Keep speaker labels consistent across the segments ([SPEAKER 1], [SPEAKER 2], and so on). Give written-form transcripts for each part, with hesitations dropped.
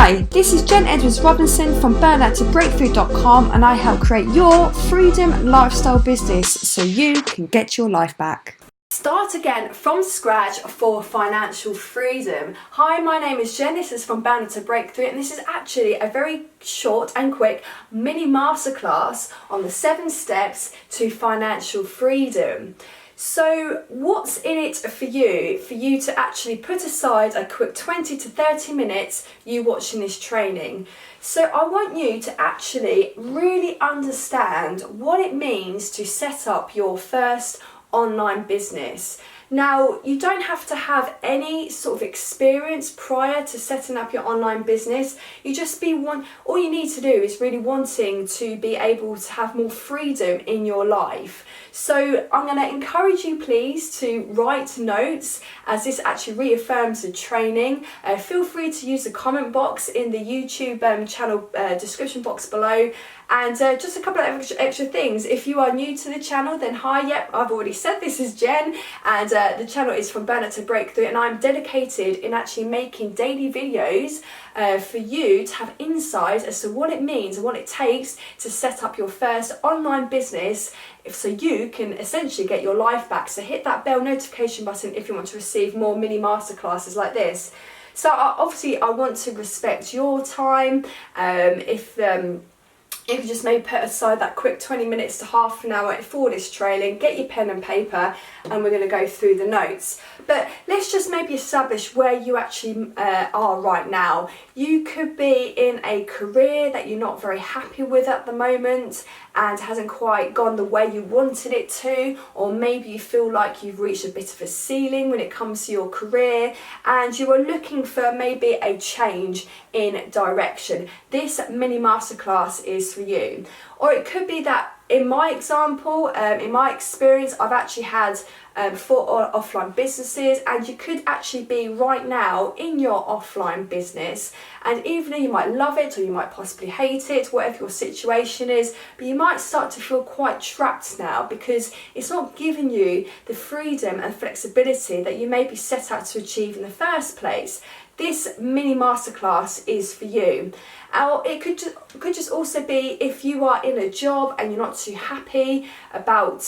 [SPEAKER 1] Hi, this is Jen Edwards-Robinson from burnout-to-breakthrough.com, and I help create your freedom lifestyle business so you can get your life back. Start again from scratch for financial freedom. Hi, my name is Jen. This is from Burnout to Breakthrough, and this is actually a very short and quick mini masterclass on the 7 steps to financial freedom. So what's in it for you to actually put aside a quick 20 to 30 minutes you watching this training? So I want you to actually really understand what it means to set up your first online business. Now, you don't have to have any sort of experience prior to setting up your online business. All you need to do is really wanting to be able to have more freedom in your life. So I'm going to encourage you, please, to write notes, as this actually reaffirms the training. Feel free to use the comment box in the YouTube channel description box below. And just a couple of extra things. If you are new to the channel, then hi, I've already said this is Jen, and the channel is from Burnout to Breakthrough, and I'm dedicated in actually making daily videos for you to have insight as to what it means and what it takes to set up your first online business, so you can essentially get your life back. So hit that bell notification button if you want to receive more mini masterclasses like this. So obviously I want to respect your time. If you just maybe put aside that quick 20 minutes to half an hour for this training, get your pen and paper, and we're going to go through the notes. But let's just maybe establish where you actually are right now. You could be in a career that you're not very happy with at the moment and hasn't quite gone the way you wanted it to, or maybe you feel like you've reached a bit of a ceiling when it comes to your career and you are looking for maybe a change in direction. This mini masterclass is for you. Or it could be that, in my example, in my experience, I've actually had 4 offline businesses, and you could actually be right now in your offline business, and even though you might love it or you might possibly hate it, whatever your situation is, but you might start to feel quite trapped now because it's not giving you the freedom and flexibility that you maybe set out to achieve in the first place. This mini masterclass is for you. Or it could just also be if you are in a job and you're not too happy about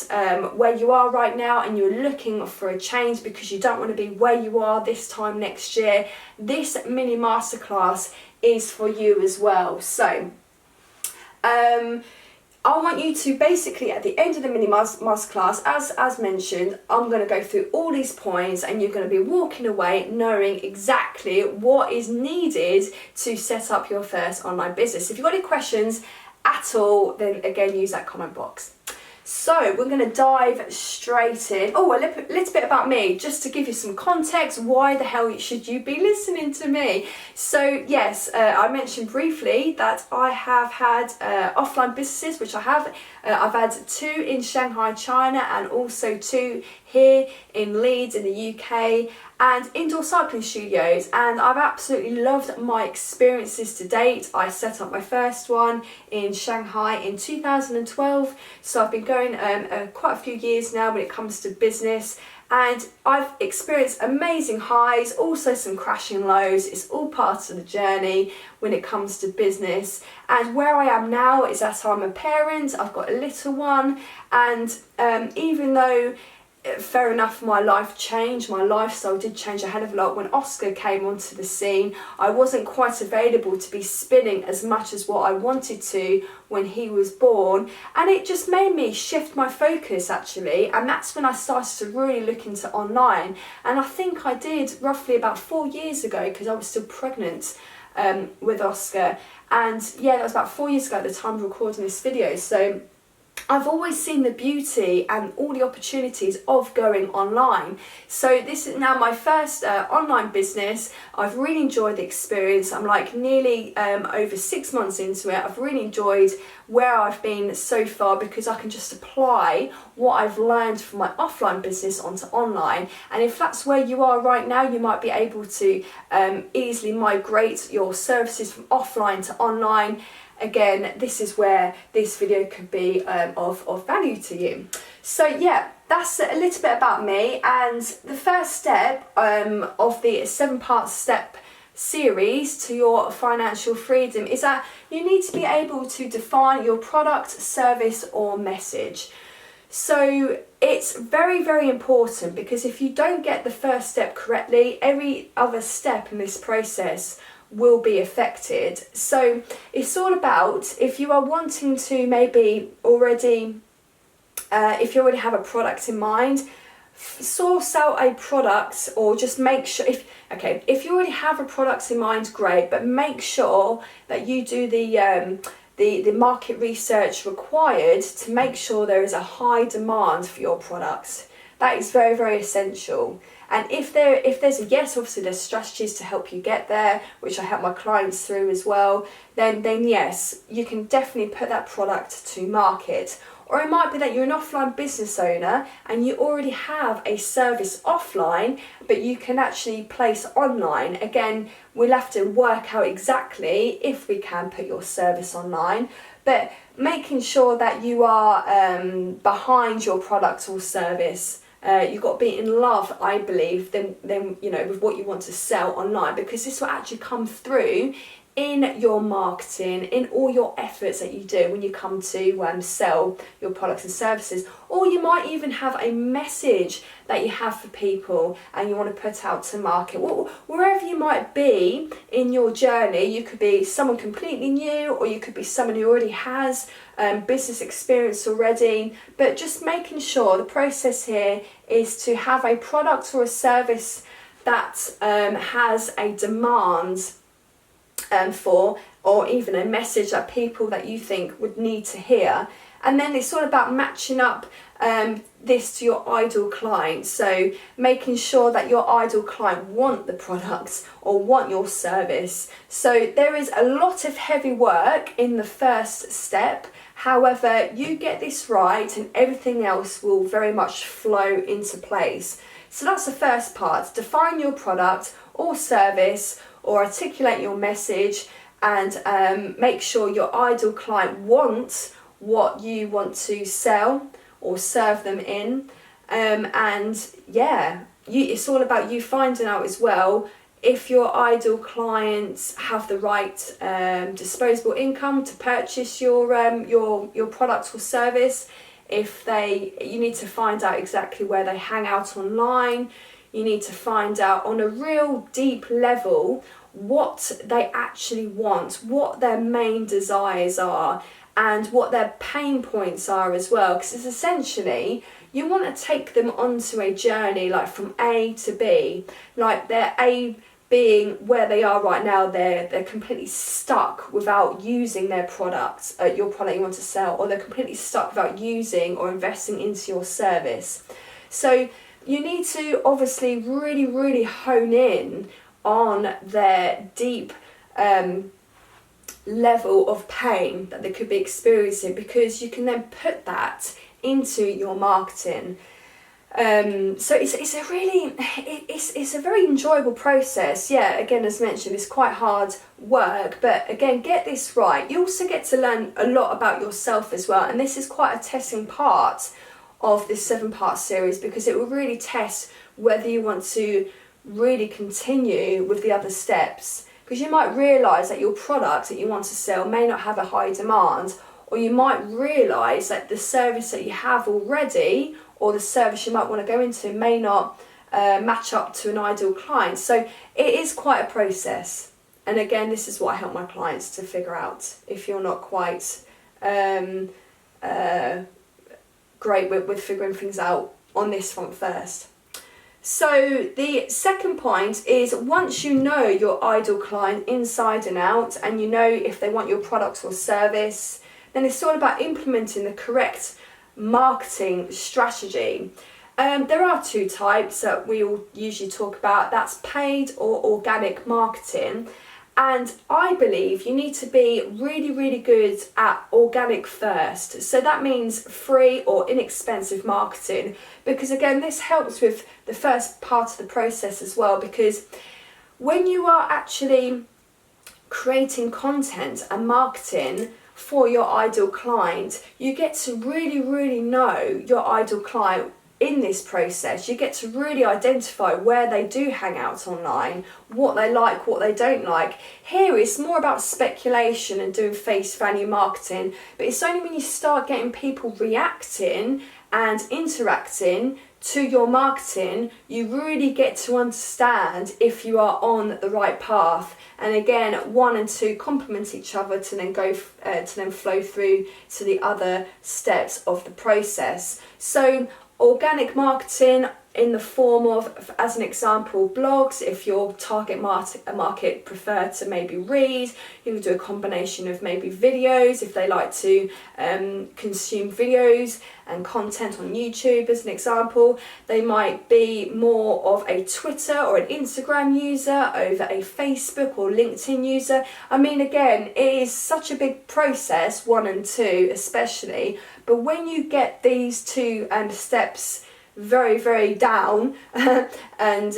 [SPEAKER 1] where you are right now and you're looking for a change because you don't want to be where you are this time next year. This mini masterclass is for you as well. So I want you to basically, at the end of the mini masterclass, as mentioned, I'm going to go through all these points, and you're going to be walking away knowing exactly what is needed to set up your first online business. If you've got any questions at all, then again, use that comment box. So we're going to dive straight in. Oh, a little bit about me, just to give you some context. Why the hell should you be listening to me? So yes, I mentioned briefly that I have had offline businesses, which I have. I've had 2 in Shanghai, China, and also 2 here in Leeds in the UK, and indoor cycling studios, and I've absolutely loved my experiences to date. I set up my first one in Shanghai in 2012, so I've been going quite a few years now when it comes to business, and I've experienced amazing highs, also some crashing lows. It's all part of the journey when it comes to business. And where I am now is that I'm a parent, I've got a little one, and even though fair enough, my life changed, my lifestyle did change a hell of a lot when Oscar came onto the scene. I wasn't quite available to be spinning as much as what I wanted to when he was born, and it just made me shift my focus actually, and that's when I started to really look into online. And I think I did roughly about 4 years ago, because I was still pregnant with Oscar, and yeah, that was about 4 years ago at the time of recording this video. So I've always seen the beauty and all the opportunities of going online. So this is now my first online business. I've really enjoyed the experience. I'm like nearly over 6 months into it. I've really enjoyed where I've been so far because I can just apply what I've learned from my offline business onto online. And if that's where you are right now, you might be able to easily migrate your services from offline to online. Again, this is where this video could be of value to you. So yeah, that's a little bit about me, and the first step of the 7-part step series to your financial freedom is that you need to be able to define your product, service or message. So it's very, very important, because if you don't get the first step correctly, every other step in this process will be affected. So it's all about, if you are wanting to maybe already, if you already have a product in mind, source out a product, or just make sure, if you already have a product in mind, great, but make sure that you do the market research required to make sure there is a high demand for your products. That is very, very essential. And if there's a yes, obviously there's strategies to help you get there, which I help my clients through as well, then yes, you can definitely put that product to market. Or it might be that you're an offline business owner and you already have a service offline, but you can actually place online. Again, we'll have to work out exactly if we can put your service online, but making sure that you are behind your product or service. You've got to be in love, I believe, then with what you want to sell online, because this will actually come through in your marketing, in all your efforts that you do when you come to sell your products and services. Or you might even have a message that you have for people and you want to put out to market. Wherever you might be in your journey, you could be someone completely new, or you could be someone who already has business experience already, but just making sure the process here is to have a product or a service that has a demand for, or even a message that people that you think would need to hear. And then it's all about matching up this to your ideal client. So making sure that your ideal client want the product or want your service. So there is a lot of heavy work in the first step. However, you get this right and everything else will very much flow into place. So that's the first part. Define your product or service, or articulate your message, and make sure your ideal client wants what you want to sell or serve them in. It's all about you finding out as well if your ideal clients have the right disposable income to purchase your product or service. You need to find out exactly where they hang out online. You need to find out on a real deep level what they actually want, what their main desires are, and what their pain points are as well. Because it's essentially, you want to take them onto a journey, like from A to B. Like their A being where they are right now, they're completely stuck without using their product, your product you want to sell, or they're completely stuck without using or investing into your service. So you need to obviously really, really hone in on their deep level of pain that they could be experiencing, because you can then put that into your marketing. So it's a very enjoyable process. Yeah, again, as mentioned, it's quite hard work, but again, get this right. You also get to learn a lot about yourself as well, and this is quite a testing part of this 7-part series, because it will really test whether you want to really continue with the other steps, because you might realise that your product that you want to sell may not have a high demand, or you might realise that the service that you have already, or the service you might want to go into, may not match up to an ideal client. So it is quite a process, and again, this is what I help my clients to figure out if you're not quite great with figuring things out on this front first. So the second point is, once you know your ideal client inside and out, and you know if they want your product or service, then it's all about implementing the correct marketing strategy. There are 2 types that we all usually talk about. That's paid or organic marketing. And I believe you need to be really, really good at organic first. So that means free or inexpensive marketing, because again, this helps with the first part of the process as well, because when you are actually creating content and marketing for your ideal client, you get to really, really know your ideal client in this process, you get to really identify where they do hang out online, what they like, what they don't like. Here it's more about speculation and doing face value marketing, but it's only when you start getting people reacting and interacting to your marketing, you really get to understand if you are on the right path. And again, 1 and 2 complement each other to then flow through to the other steps of the process. So organic marketing in the form of, as an example, blogs. If your target market prefer to maybe read, you can do a combination of maybe videos if they like to consume videos and content on YouTube, as an example. They might be more of a Twitter or an Instagram user over a Facebook or LinkedIn user. I mean, again, it is such a big process, 1 and 2 especially, but when you get these 2 steps very, very down and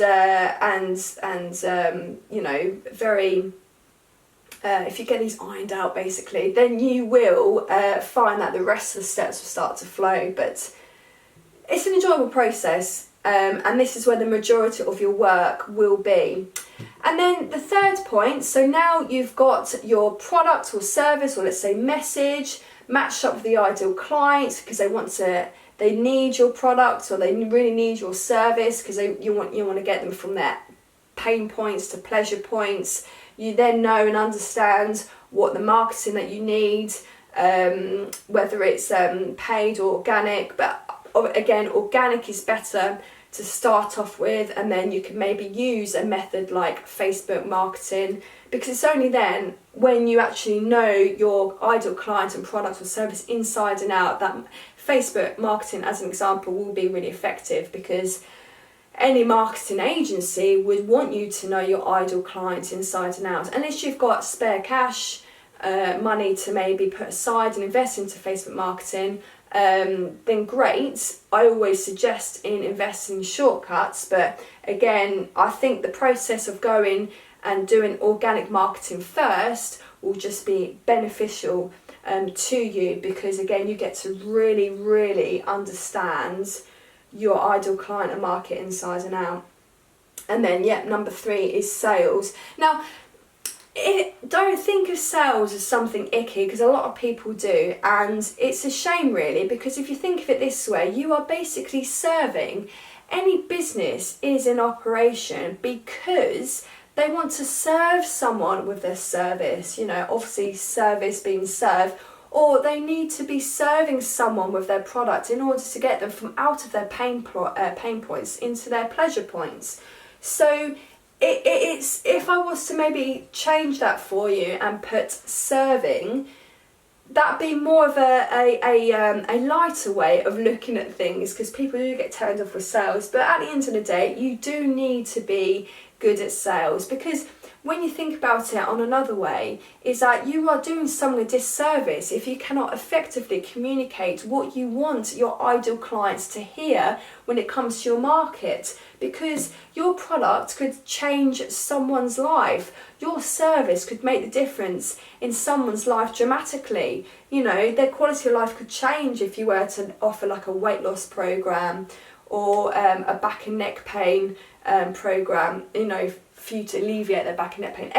[SPEAKER 1] you know, very if you get these ironed out basically, then you will find that the rest of the steps will start to flow. But it's an enjoyable process, and this is where the majority of your work will be. And then the third point, so now you've got your product or service, or let's say message, matched up with the ideal clients because they need your product, or they really need your service because you want to get them from their pain points to pleasure points. You then know and understand what the marketing that you need, whether it's paid or organic. But again, organic is better to start off with, and then you can maybe use a method like Facebook marketing, because it's only then when you actually know your ideal client and product or service inside and out that Facebook marketing, as an example, will be really effective, because any marketing agency would want you to know your ideal clients inside and out. Unless you've got spare cash, money to maybe put aside and invest into Facebook marketing, then great. I always suggest in investing in shortcuts, but again, I think the process of going and doing organic marketing first will just be beneficial to you, because again, you get to really, really understand your ideal client and market inside and out. And then, number 3 is sales. Now, don't think of sales as something icky, because a lot of people do, and it's a shame really, because if you think of it this way, you are basically serving. Any business is in operation because they want to serve someone with their service, you know, obviously service being served, or they need to be serving someone with their product in order to get them from out of their pain points into their pleasure points. So it's, if I was to maybe change that for you and put serving, that'd be more of a lighter way of looking at things, because people do get turned off with sales. But at the end of the day, you do need to be good at sales, because when you think about it on another way, is that you are doing someone a disservice if you cannot effectively communicate what you want your ideal clients to hear when it comes to your market, because your product could change someone's life. Your service could make the difference in someone's life dramatically. You know, their quality of life could change if you were to offer like a weight loss program, or a back and neck pain program, you know, for you to alleviate their back and neck pain,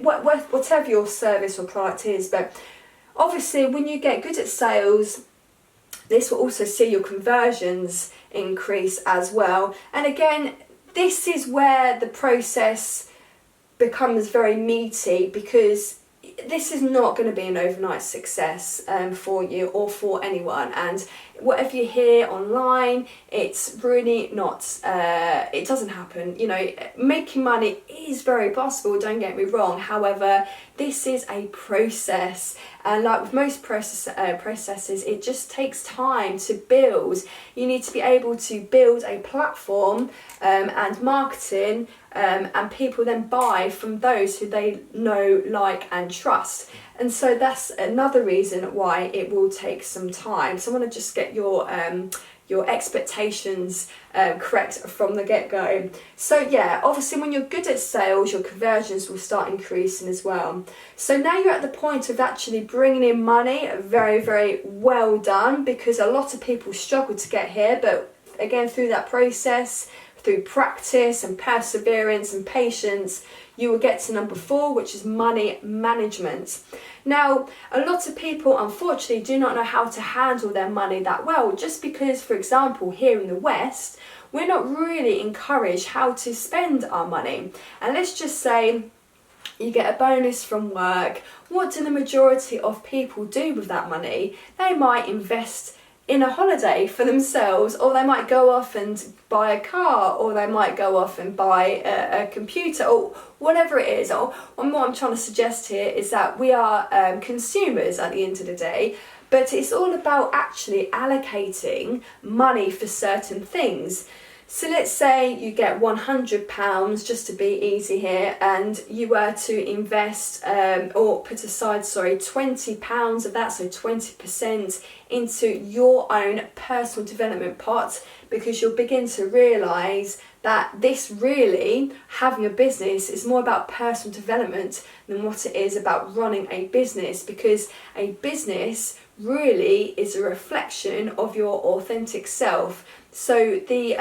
[SPEAKER 1] whatever your service or product is. But obviously when you get good at sales, this will also see your conversions increase as well. And again, this is where the process becomes very meaty, because this is not going to be an overnight success for you or for anyone. And whatever you hear online, it's really not, it doesn't happen. You know, making money is very possible, don't get me wrong. However, this is a process, and like with most processes, it just takes time to build. You need to be able to build a platform and marketing, and people then buy from those who they know, like and trust. And so that's another reason why it will take some time. So I want to just get your expectations correct from the get-go. So yeah, obviously when you're good at sales, your conversions will start increasing as well. So now you're at the point of actually bringing in money. Very, very well done, because a lot of people struggle to get here, but again, through that process, through practice and perseverance and patience, you will get to number 4, which is money management. Now, a lot of people unfortunately do not know how to handle their money that well, just because, for example, here in the West, we're not really encouraged how to spend our money. And let's just say you get a bonus from work. What do the majority of people do with that money? They might invest in a holiday for themselves, or they might go off and buy a car, or they might go off and buy a computer, or whatever it is. And what I'm trying to suggest here is that we are consumers at the end of the day, but it's all about actually allocating money for certain things. So let's say you get £100, just to be easy here, and you were to invest or put aside, £20 of that, so 20% into your own personal development pot, because you'll begin to realise that this really, having a business, is more about personal development than what it is about running a business, because a business really is a reflection of your authentic self. So the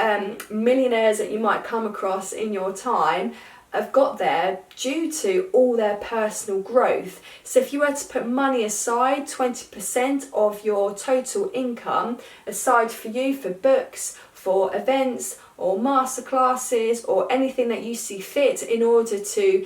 [SPEAKER 1] millionaires that you might come across in your time have got there due to all their personal growth. So if you were to put money aside, 20% of your total income aside for you, for books, for events, or masterclasses, or anything that you see fit in order to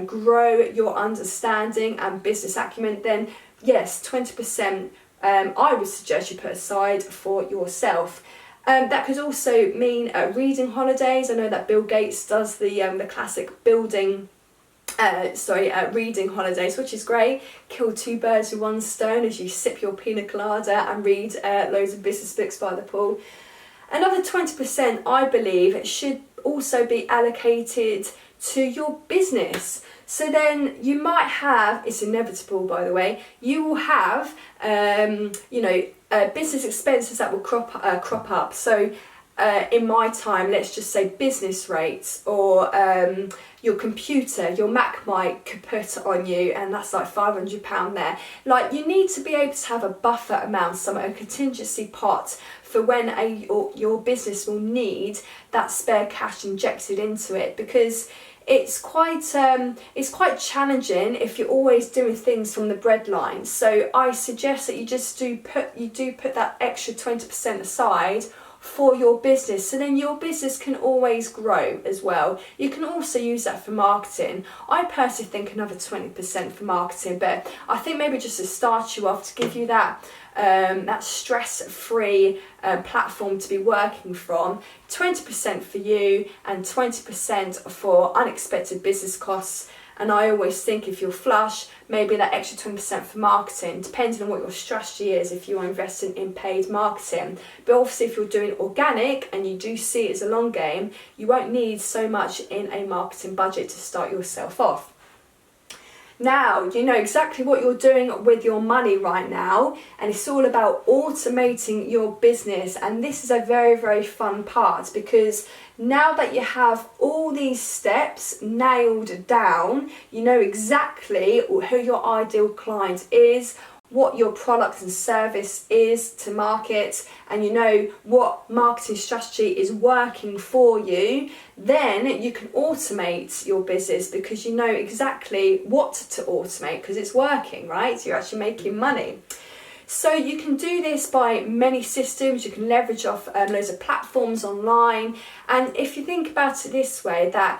[SPEAKER 1] grow your understanding and business acumen, then yes, 20% I would suggest you put aside for yourself. That could also mean reading holidays. I know that Bill Gates does the classic reading holidays, which is great. Kill 2 birds with 1 stone as you sip your pina colada and read loads of business books by the pool. Another 20%, I believe, should also be allocated to your business. So then you might have, it's inevitable by the way, you will have business expenses that will crop up. So in my time, let's just say business rates, or your computer, your Mac might kaput on you, and that's like £500 there. Like, you need to be able to have a buffer amount, a contingency pot for when your business will need that spare cash injected into it, because it's quite challenging if you're always doing things from the breadline. So I suggest that you do put that extra 20% aside for your business, so then your business can always grow as well. You can also use that for marketing. I personally think another 20% for marketing, but I think maybe just to start you off, to give you that stress-free platform to be working from, 20% for you and 20% for unexpected business costs. And I always think if you're flush, maybe that extra 20% for marketing, depending on what your strategy is, if you are investing in paid marketing. But obviously if you're doing organic and you do see it as a long game, you won't need so much in a marketing budget to start yourself off. Now, you know exactly what you're doing with your money right now, and it's all about automating your business. And this is a very, very fun part, because now that you have all these steps nailed down, you know exactly who your ideal client is, what your product and service is to market, and you know what marketing strategy is working for you, then you can automate your business, because you know exactly what to automate, because it's working, right? So you're actually making money. So you can do this by many systems. You can leverage off loads of platforms online. And if you think about it this way, that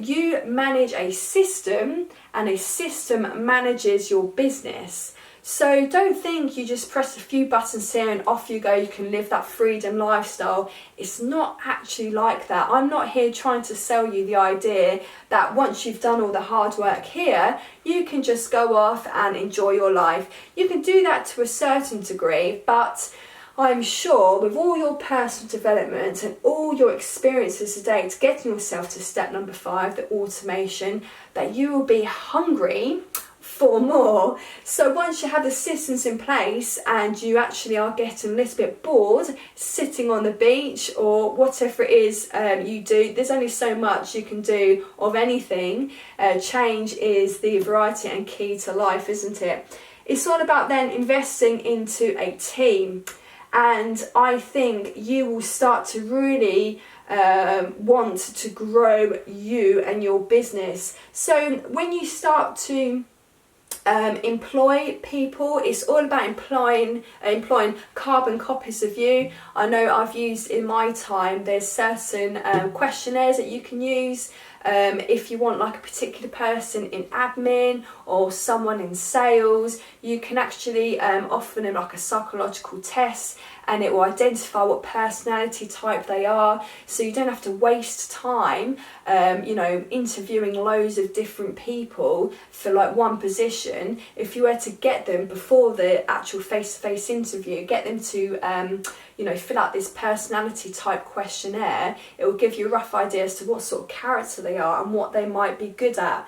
[SPEAKER 1] you manage a system and a system manages your business. So don't think you just press a few buttons here and off you go, you can live that freedom lifestyle. It's not actually like that. I'm not here trying to sell you the idea that once you've done all the hard work here, you can just go off and enjoy your life. You can do that to a certain degree, but I'm sure with all your personal development and all your experiences today to getting yourself to step number 5, the automation, that you will be hungry for more. So once you have the systems in place and you actually are getting a little bit bored sitting on the beach or whatever it is you do, there's only so much you can do of anything. Change is the variety and key to life, isn't it? It's all about then investing into a team. and I think you will start to really want to grow you and your business. So when you start to employ people, it's all about employing carbon copies of you. I know I've used in my time, there's certain questionnaires that you can use. If you want like a particular person in admin or someone in sales, you can actually offer them like a psychological test, and it will identify what personality type they are, so you don't have to waste time interviewing loads of different people for like one position. If you were to get them before the actual face-to-face interview, get them to fill out this personality type questionnaire, it will give you a rough idea as to what sort of character they are and what they might be good at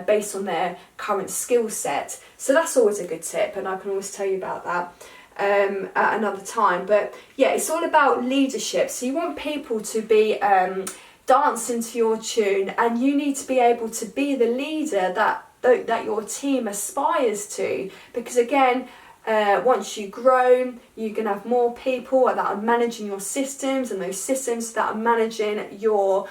[SPEAKER 1] based on their current skill set. So that's always a good tip, and I can always tell you about that at another time. But yeah, it's all about leadership. So you want people to be dancing to your tune, and you need to be able to be the leader that your team aspires to, because again, once you grow, you can have more people that are managing your systems, and those systems that are managing your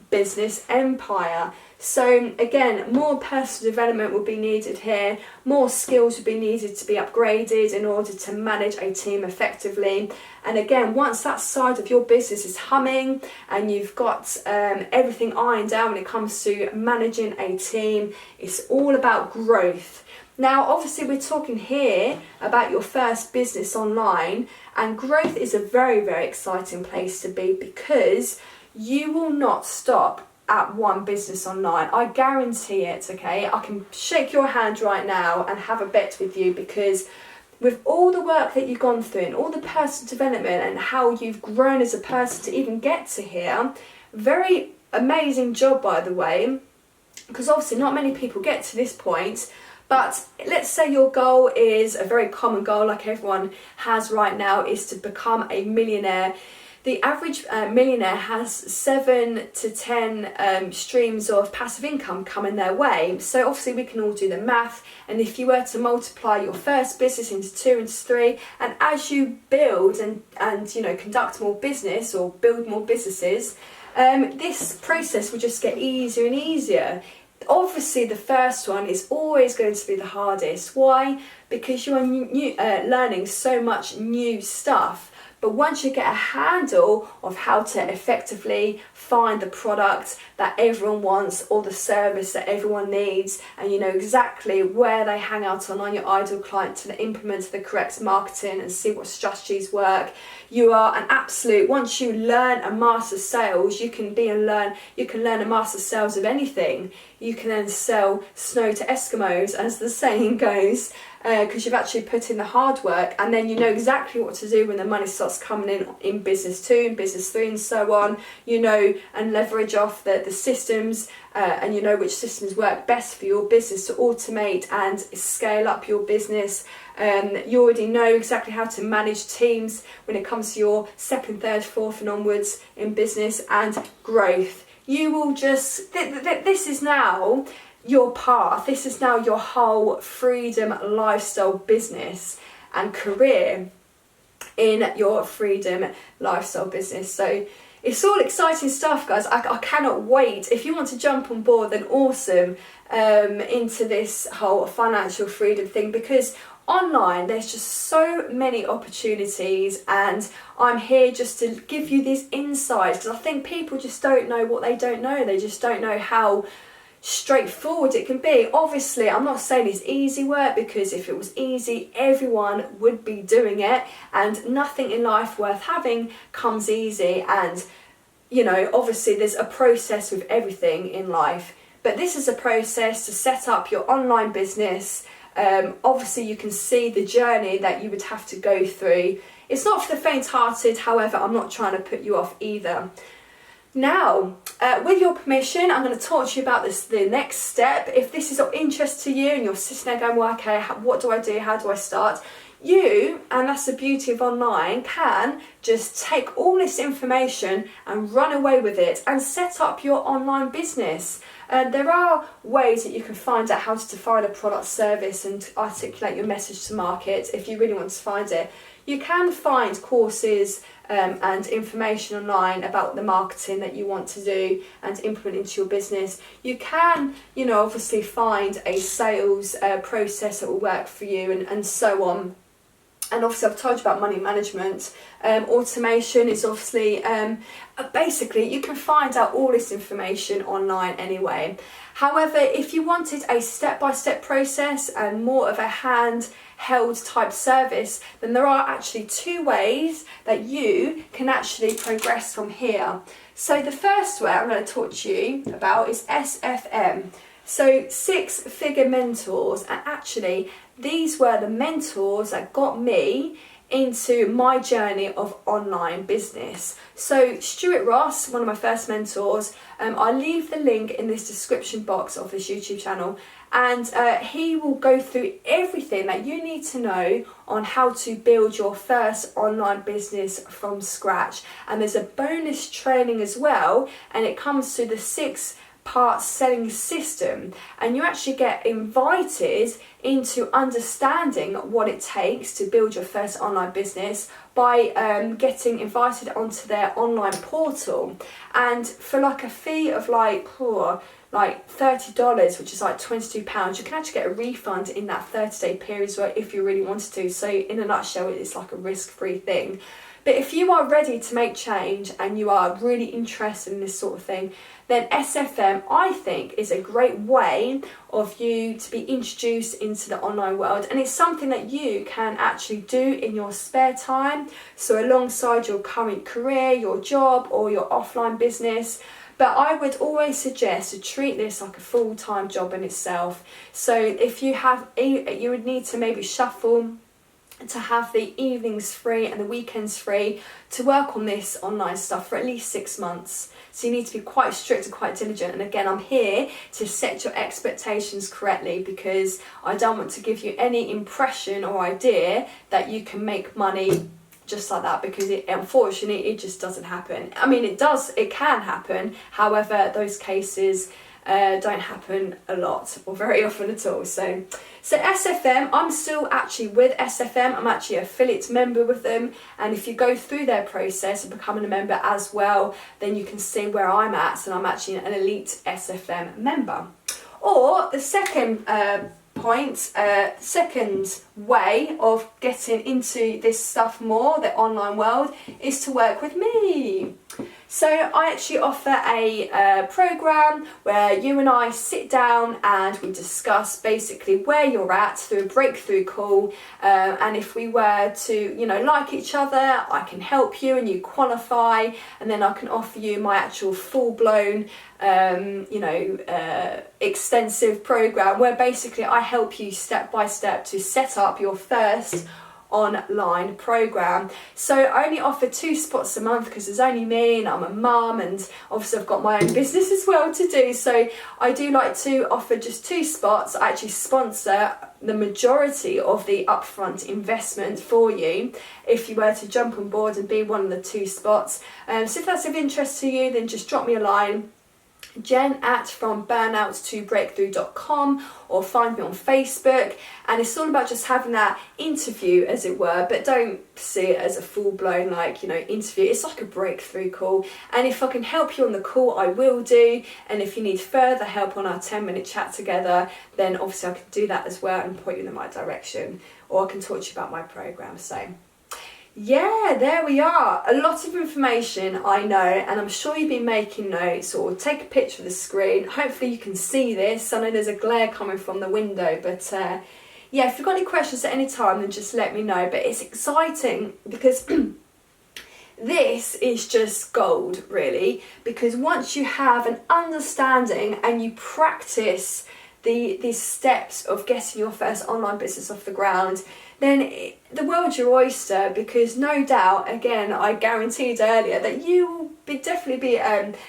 [SPEAKER 1] business empire. So again, more personal development will be needed here, more skills will be needed to be upgraded in order to manage a team effectively. And again, once that side of your business is humming and you've got everything ironed out when it comes to managing a team, it's all about growth. Now, obviously, we're talking here about your first business online, and growth is a very, very exciting place to be, because you will not stop at one business online. I guarantee it, okay? I can shake your hand right now and have a bet with you, because with all the work that you've gone through and all the personal development and how you've grown as a person to even get to here, very amazing job, by the way, because obviously not many people get to this point. But let's say your goal is a very common goal, like everyone has right now, is to become a millionaire. The average millionaire has 7 to 10 streams of passive income coming their way. So obviously we can all do the math, and if you were to multiply your first business into 2, into 3, and as you build and conduct more business or build more businesses, this process will just get easier and easier. Obviously, the first one is always going to be the hardest. Why? Because you are learning so much new stuff. But once you get a handle of how to effectively find the product that everyone wants or the service that everyone needs, and you know exactly where they hang out on your ideal client to implement the correct marketing and see what strategies work, you are an absolute, once you learn and master sales, you can learn and master sales of anything. You can then sell snow to Eskimos, as the saying goes, because you've actually put in the hard work, and then you know exactly what to do when the money starts coming in business 2, in business 3, and so on. You know, and leverage off the systems, and you know which systems work best for your business to automate and scale up your business. You already know exactly how to manage teams when it comes to your 2nd, 3rd, 4th and onwards in business and growth. You will just, this is now your path. This is now your whole freedom lifestyle business and career in your freedom lifestyle business. So it's all exciting stuff, guys. I cannot wait. If you want to jump on board, then awesome, into this whole financial freedom thing, because online there's just so many opportunities, and I'm here just to give you these insights, because I think people just don't know what they don't know. They just don't know how straightforward it can be. Obviously, I'm not saying it's easy work, because if it was easy, everyone would be doing it, and nothing in life worth having comes easy. And you know, obviously there's a process with everything in life, but this is a process to set up your online business. Obviously you can see the journey that you would have to go through. It's not for the faint-hearted, however, I'm not trying to put you off either. Now, with your permission, I'm going to talk to you about the next step. If this is of interest to you and you're sitting there going, well, okay, what do I do? How do I start? You, and that's the beauty of online, can just take all this information and run away with it and set up your online business. There are ways that you can find out how to define a product service and articulate your message to market if you really want to find it. You can find courses and information online about the marketing that you want to do and implement into your business. You can, obviously find a sales process that will work for you and so on. And obviously I've told you about money management. Automation is obviously, basically you can find out all this information online anyway. However, if you wanted a step-by-step process and more of a handheld type service, then there are actually 2 ways that you can actually progress from here. So the first way I'm going to talk to you about is SFM. So 6-figure mentors, and actually these were the mentors that got me into my journey of online business. So Stuart Ross, one of my first mentors, I'll leave the link in this description box of this YouTube channel, and he will go through everything that you need to know on how to build your first online business from scratch. And there's a bonus training as well, and it comes to the 6-part selling system, and you actually get invited into understanding what it takes to build your first online business by getting invited onto their online portal. And for like a fee of like $30, which is like £22, you can actually get a refund in that 30-day period as well if you really wanted to. So in a nutshell, it's like a risk-free thing. But if you are ready to make change and you are really interested in this sort of thing, then SFM, I think, is a great way of you to be introduced into the online world. And it's something that you can actually do in your spare time, so alongside your current career, your job, or your offline business. But I would always suggest to treat this like a full-time job in itself. So if you would need to maybe shuffle to have the evenings free and the weekends free to work on this online stuff for at least 6 months. So you need to be quite strict and quite diligent. And again, I'm here to set your expectations correctly, because I don't want to give you any impression or idea that you can make money just like that, because unfortunately it just doesn't happen. I mean, it can happen. However, those cases don't happen a lot or very often at all. So SFM, I'm still actually with SFM. I'm actually an affiliate member with them, and if you go through their process of becoming a member as well, then you can see where I'm at. So I'm actually an elite SFM member. Or the second second way of getting into this stuff more, the online world, is to work with me. So I actually offer a program where you and I sit down and we discuss basically where you're at through a breakthrough call, and if we were to like each other, I can help you and you qualify, and then I can offer you my actual full-blown extensive program where basically I help you step by step to set up your first online program. So I only offer 2 spots a month because there's only me and I'm a mum, and obviously I've got my own business as well to do. So I do like to offer just 2 spots. I actually sponsor the majority of the upfront investment for you if you were to jump on board and be one of the 2 spots. So if that's of interest to you, then just drop me a line, jen@FromBurnout2Breakthrough.com, or find me on Facebook. And it's all about just having that interview, as it were, but don't see it as a full-blown interview. It's like a breakthrough call, and if I can help you on the call, I will do. And if you need further help on our 10-minute chat together, then obviously I can do that as well and point you in the right direction, or I can talk to you about my program. So yeah, there we are. A lot of information, I know, and I'm sure you've been making notes or take a picture of the screen. Hopefully you can see this. I know there's a glare coming from the window, but yeah, if you've got any questions at any time, then just let me know. But it's exciting because this is just gold, really, because once you have an understanding and you practice these steps of getting your first online business off the ground, then the world's your oyster, because no doubt, again, I guaranteed earlier that you will definitely be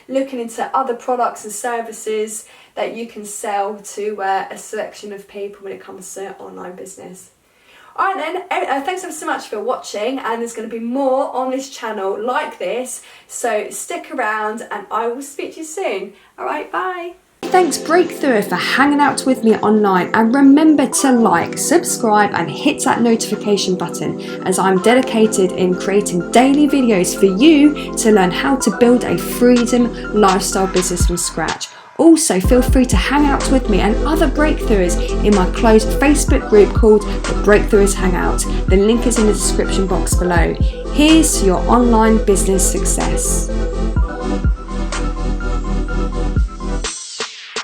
[SPEAKER 1] looking into other products and services that you can sell to a selection of people when it comes to online business. Alright then, thanks ever so much for watching, and there's going to be more on this channel like this, so stick around and I will speak to you soon. Alright, bye! thanks Breakthrough for hanging out with me online, and remember to like, subscribe and hit that notification button, as I'm dedicated in creating daily videos for you to learn how to build a freedom lifestyle business from scratch. Also, feel free to hang out with me and other breakthroughs in my closed Facebook group called the Breakthroughs Hangout. The link is in the description box below. Here's to your online business success.